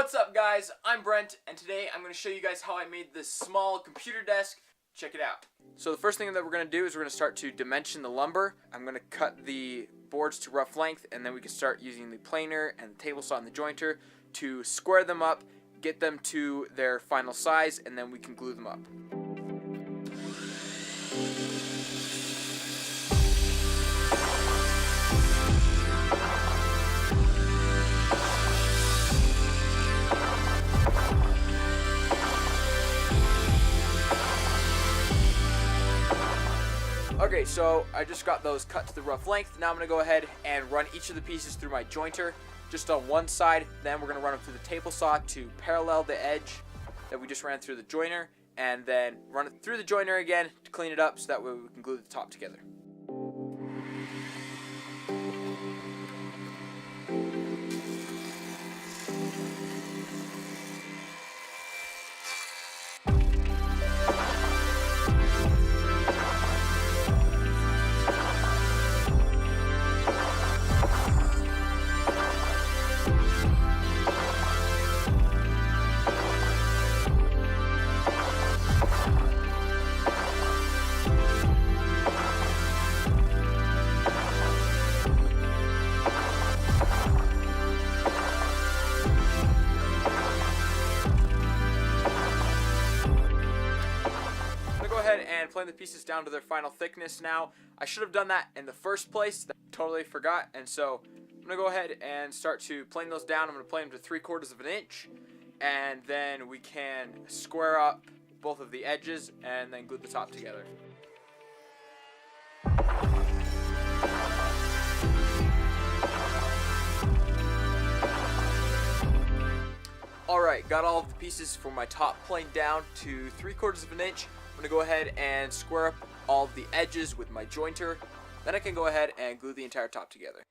What's up guys, I'm Brent, and today I'm going to show you guys how I made this small computer desk. Check it out. So the first thing that we're going to do is we're going to start to dimension the lumber. I'm going to cut the boards to rough length, and then we can start using the planer and the table saw and the jointer to square them up, get them to their final size, and then we can glue them up. Okay, so I just got those cut to the rough length. Now I'm going to go ahead and run each of the pieces through my jointer just on one side. Then we're going to run them through the table saw to parallel the edge that we just ran through the jointer, and then run it through the jointer again to clean it up so that way we can glue the top together. And plane the pieces down to their final thickness now. I should have done that in the first place. Totally forgot. And so I'm going to go ahead and start to plane those down. I'm going to plane them to 3/4 of an inch. And then we can square up both of the edges and then glue the top together. Alright, got all of the pieces for my top planed down to 3/4 of an inch. I'm going to go ahead and square up all of the edges with my jointer. Then I can go ahead and glue the entire top together.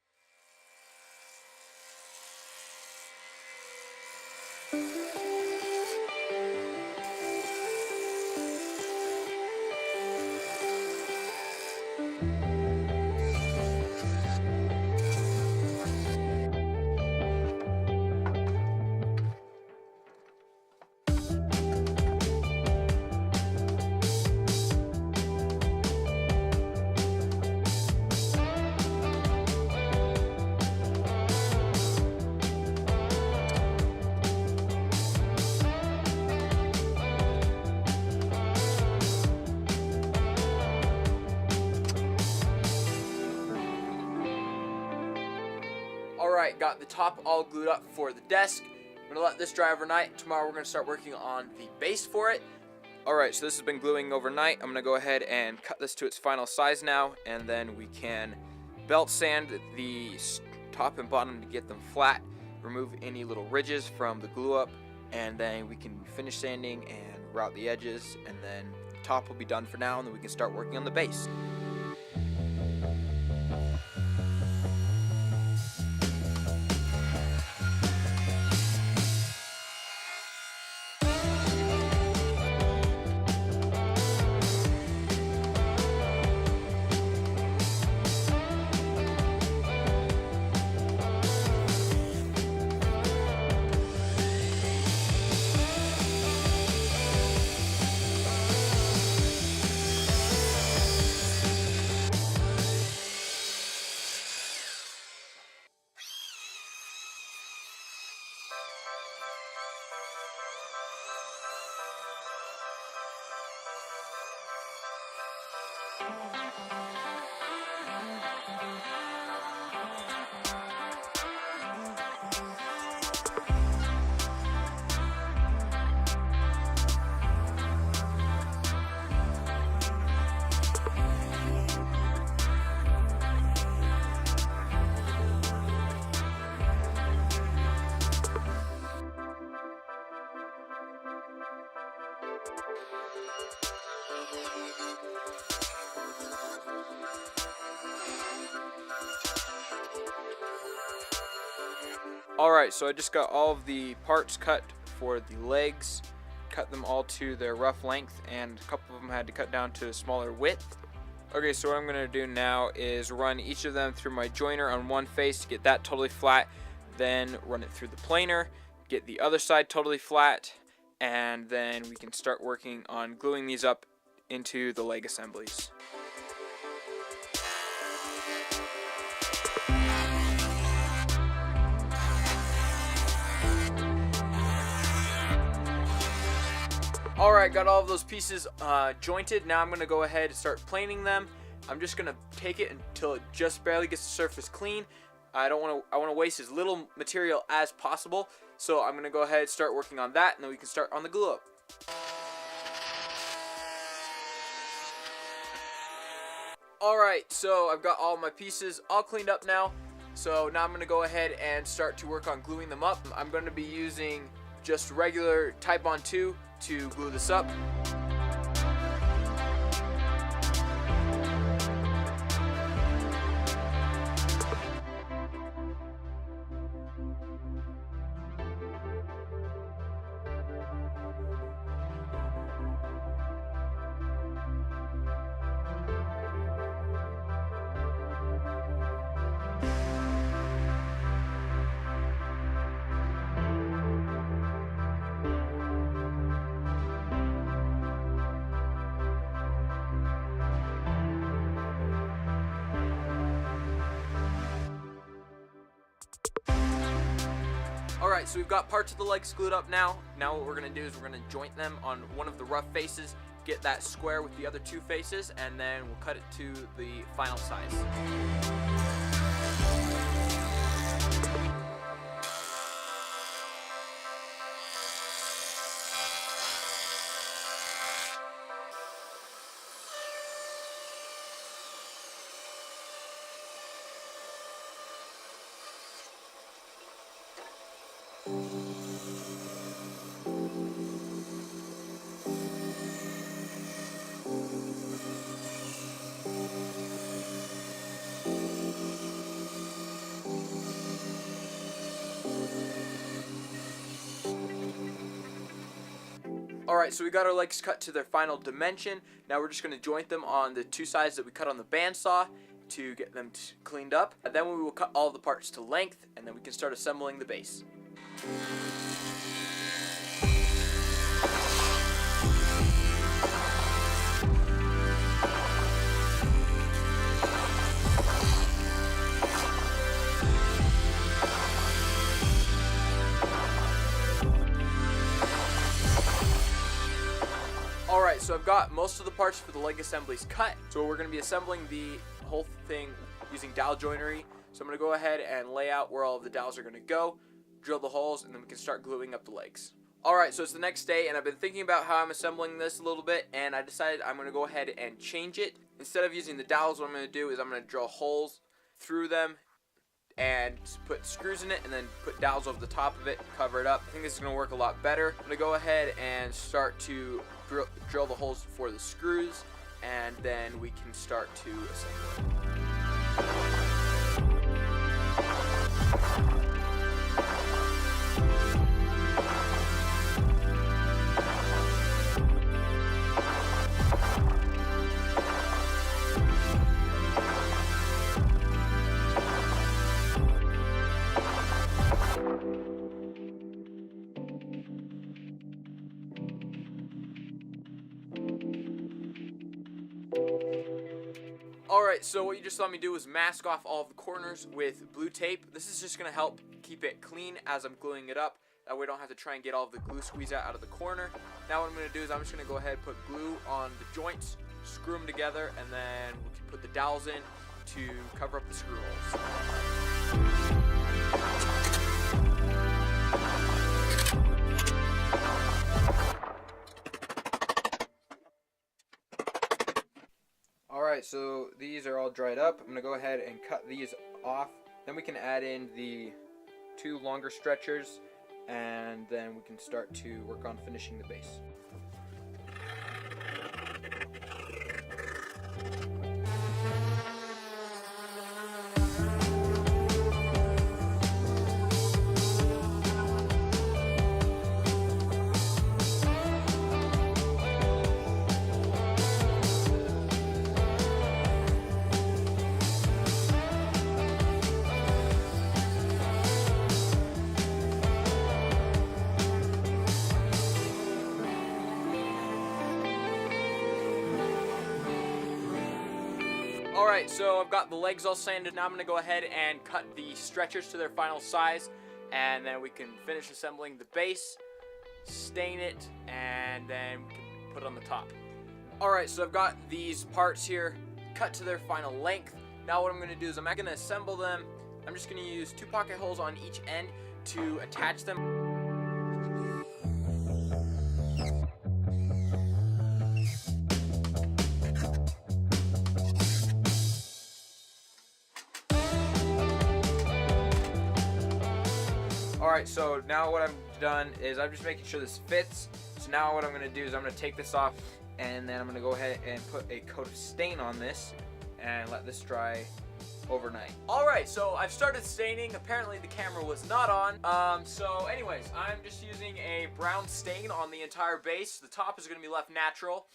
Alright, got the top all glued up for the desk. I'm going to let this dry overnight. Tomorrow we're going to start working on the base for it. Alright, so this has been gluing overnight. I'm going to go ahead and cut this to its final size now, and then we can belt sand the top and bottom to get them flat, remove any little ridges from the glue up, and then we can finish sanding and route the edges, and then the top will be done for now, and then we can start working on the base. Alright, so I just got all of the parts cut for the legs, cut them all to their rough length, and a couple of them had to cut down to a smaller width. Okay, so what I'm going to do now is run each of them through my joiner on one face to get that totally flat, then run it through the planer, get the other side totally flat, and then we can start working on gluing these up into the leg assemblies. Alright, got all of those pieces jointed. Now I'm going to go ahead and start planing them. I'm just going to take it until it just barely gets the surface clean. I want to waste as little material as possible. So I'm going to go ahead and start working on that, and then we can start on the glue up. Alright, so I've got all my pieces all cleaned up now. So now I'm going to go ahead and start to work on gluing them up. I'm going to be using just regular Titebond 2 to glue this up. Alright, so we've got parts of the legs glued up now. Now what we're going to do is we're going to joint them on one of the rough faces, get that square with the other two faces, and then we'll cut it to the final size. Alright, so we got our legs cut to their final dimension. Now we're just going to joint them on the two sides that we cut on the bandsaw to get them cleaned up. And then we will cut all the parts to length, and then we can start assembling the base. Alright, so I've got most of the parts for the leg assemblies cut. So we're going to be assembling the whole thing using dowel joinery. So I'm going to go ahead and lay out where all of the dowels are going to go, drill the holes, and then we can start gluing up the legs. Alright, so it's the next day, and I've been thinking about how I'm assembling this a little bit, and I decided I'm going to go ahead and change it. Instead of using the dowels, what I'm going to do is I'm going to drill holes through them and put screws in it, and then put dowels over the top of it, cover it up. I think this is going to work a lot better. I'm going to go ahead and start to drill the holes for the screws, and then we can start to assemble it. Alright, so what you just saw me do was mask off all of the corners with blue tape. This is just going to help keep it clean as I'm gluing it up. That way I don't have to try and get all of the glue squeeze out of the corner. Now what I'm going to do is I'm just going to go ahead and put glue on the joints, screw them together, and then we can put the dowels in to cover up the screw holes. Alright, so these are all dried up. I'm going to go ahead and cut these off. Then we can add in the two longer stretchers, and then we can start to work on finishing the base. Alright, so I've got the legs all sanded. Now I'm going to go ahead and cut the stretchers to their final size, and then we can finish assembling the base, stain it, and then we can put it on the top. Alright, so I've got these parts here cut to their final length. Now what I'm going to do is I'm not going to assemble them. I'm just going to use 2 pocket holes on each end to attach them. Alright, so now what I've done is I'm just making sure this fits. So now what I'm going to do is I'm going to take this off, and then I'm going to go ahead and put a coat of stain on this and let this dry overnight. Alright, so I've started staining. Apparently the camera was not on. So anyways, I'm just using a brown stain on the entire base. The top is going to be left natural.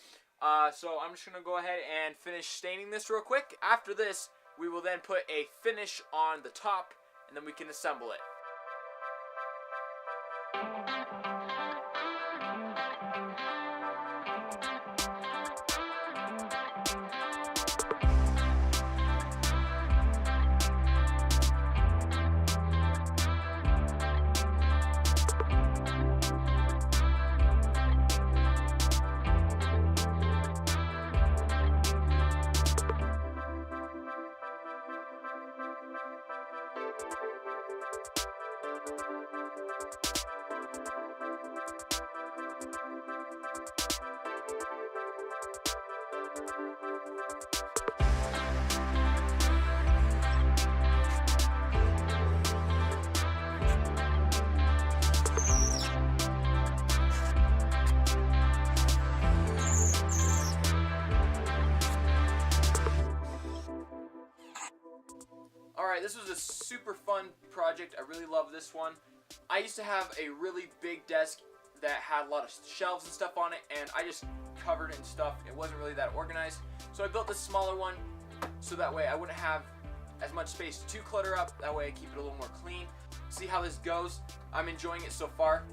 So I'm just going to go ahead and finish staining this real quick. After this, we will then put a finish on the top, and then we can assemble it. Alright, this was a super fun project. I really love this one. I used to have a really big desk that had a lot of shelves and stuff on it, and I just covered it in stuff. It wasn't really that organized. So I built this smaller one so that way I wouldn't have as much space to clutter up. That way I keep it a little more clean. See how this goes. I'm enjoying it so far.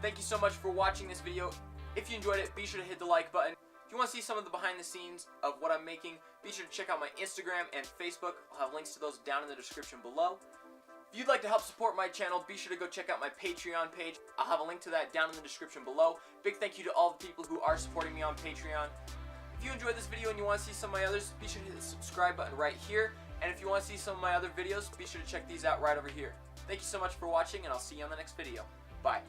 Thank you so much for watching this video. If you enjoyed it, be sure to hit the like button. If you want to see some of the behind the scenes of what I'm making, be sure to check out my Instagram and Facebook. I'll have links to those down in the description below. If you'd like to help support my channel, be sure to go check out my Patreon page. I'll have a link to that down in the description below. Big thank you to all the people who are supporting me on Patreon. If you enjoyed this video and you want to see some of my others, be sure to hit the subscribe button right here. And if you want to see some of my other videos, be sure to check these out right over here. Thank you so much for watching, and I'll see you on the next video. Bye.